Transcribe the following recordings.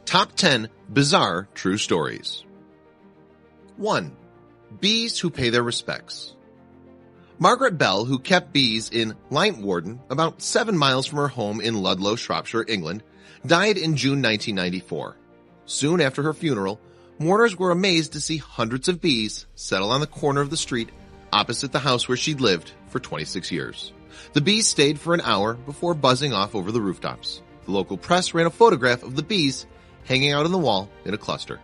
Top 10 Bizarre True Stories. 1. Bees who pay their respects. Margaret Bell, who kept bees in Lyntwarden, about 7 miles from her home in Ludlow, Shropshire, England, died in June 1994. Soon after her funeral, mourners were amazed to see hundreds of bees settle on the corner of the street opposite the house where she'd lived for 26 years. The bees stayed for an hour before buzzing off over the rooftops. The local press ran a photograph of the bees hanging out on the wall in a cluster.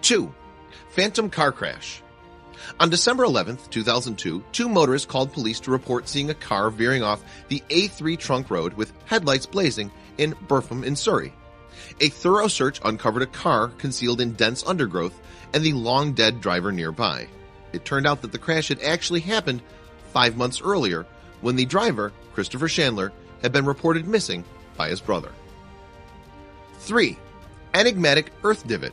2. Phantom car crash. On December 11, 2002, 2 motorists called police to report seeing a car veering off the A3 trunk road with headlights blazing in Burpham in Surrey. A thorough search uncovered a car concealed in dense undergrowth and the long-dead driver nearby. It turned out that the crash had actually happened 5 months earlier when the driver, Christopher Chandler, had been reported missing by his brother. 3. Enigmatic earth divot.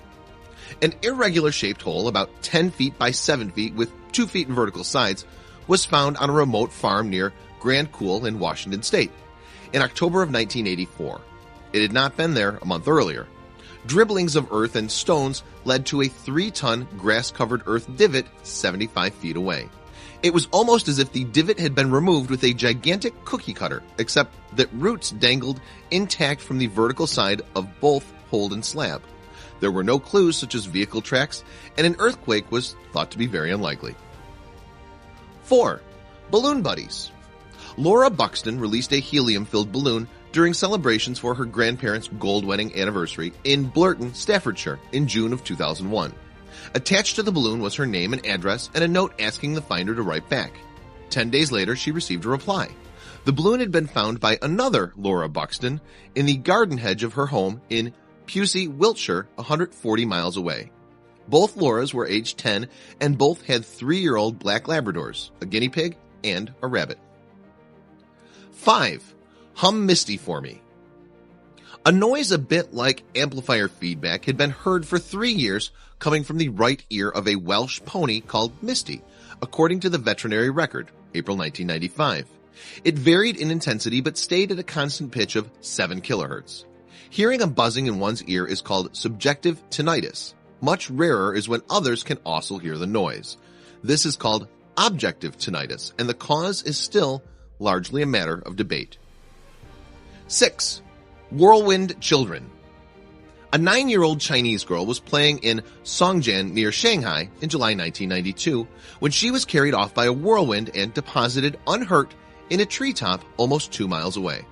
An irregular-shaped hole about 10 feet by 7 feet with 2 feet in vertical sides was found on a remote farm near Grand Coulee in Washington state in October of 1984. It had not been there a month earlier. Dribblings of earth and stones led to a 3-ton grass-covered earth divot 75 feet away. It was almost as if the divot had been removed with a gigantic cookie cutter, except that roots dangled intact from the vertical side of both hold and slab. There were no clues such as vehicle tracks, and an earthquake was thought to be very unlikely. 4. Balloon buddies. Laura Buxton released a helium-filled balloon during celebrations for her grandparents' gold wedding anniversary in Blurton, Staffordshire in June of 2001. Attached to the balloon was her name and address and a note asking the finder to write back. 10 days later, she received a reply. The balloon had been found by another Laura Buxton in the garden hedge of her home in Pusey, Wiltshire, 140 miles away. Both Lauras were aged 10 and both had 3-year-old black Labradors, a guinea pig, and a rabbit. 5. Hum Misty for me. A noise a bit like amplifier feedback had been heard for 3 years coming from the right ear of a Welsh pony called Misty, according to the veterinary record, April 1995. It varied in intensity but stayed at a constant pitch of 7 kilohertz. Hearing a buzzing in one's ear is called subjective tinnitus. Much rarer is when others can also hear the noise. This is called objective tinnitus, and the cause is still largely a matter of debate. 6. Whirlwind children. A 9-year-old Chinese girl was playing in Songjian near Shanghai in July 1992 when she was carried off by a whirlwind and deposited unhurt in a treetop almost 2 miles away.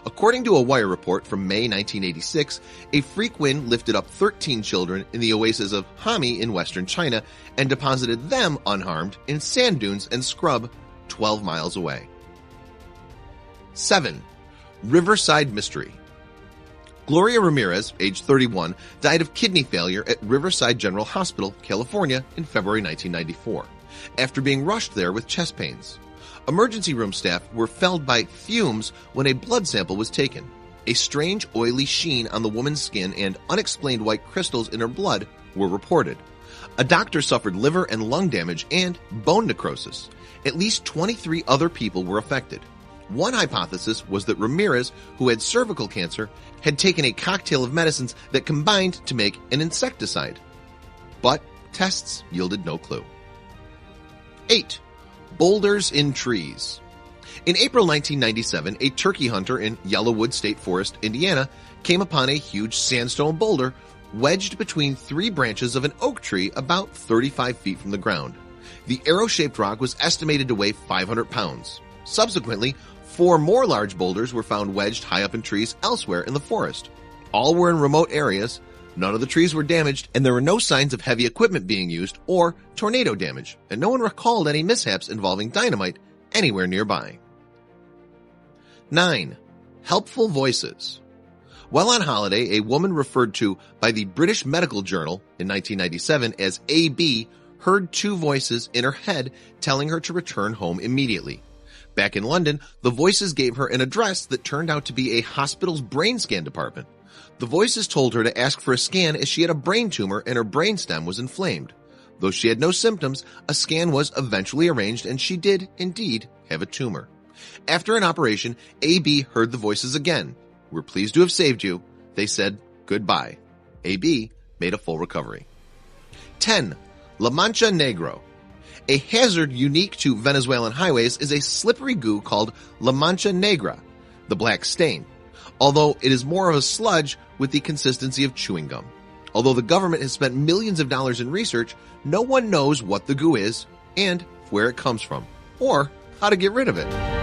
According to a Wire report from May 1986, a freak wind lifted up 13 children in the oasis of Hami in western China and deposited them unharmed in sand dunes and scrub 12 miles away. 7. Riverside Mystery. Gloria Ramirez, age 31, died of kidney failure at Riverside General Hospital, California in February 1994, after being rushed there with chest pains. Emergency room staff were felled by fumes when a blood sample was taken. A strange oily sheen on the woman's skin and unexplained white crystals in her blood were reported. A doctor suffered liver and lung damage and bone necrosis. At least 23 other people were affected. One hypothesis was that Ramirez, who had cervical cancer, had taken a cocktail of medicines that combined to make an insecticide. But tests yielded no clue. 8. Boulders in trees. In April 1997, a turkey hunter in Yellowwood State Forest, Indiana, came upon a huge sandstone boulder wedged between 3 branches of an oak tree about 35 feet from the ground. The arrow-shaped rock was estimated to weigh 500 pounds. Subsequently, 4 more large boulders were found wedged high up in trees elsewhere in the forest. All were in remote areas. None of the trees were damaged, and there were no signs of heavy equipment being used or tornado damage, and no one recalled any mishaps involving dynamite anywhere nearby. 9. Helpful voices. While on holiday, a woman referred to by the British Medical Journal in 1997 as AB heard 2 voices in her head telling her to return home immediately. Back in London, the voices gave her an address that turned out to be a hospital's brain scan department. The voices told her to ask for a scan as she had a brain tumor and her brainstem was inflamed. Though she had no symptoms, a scan was eventually arranged and she did indeed have a tumor. After an operation, AB heard the voices again. "We're pleased to have saved you. They said goodbye. AB made a full recovery. 10. La Mancha Negro. A hazard unique to Venezuelan highways is a slippery goo called La Mancha Negra, the black stain, although it is more of a sludge with the consistency of chewing gum. Although the government has spent millions of dollars in research, no one knows what the goo is and where it comes from, or how to get rid of it.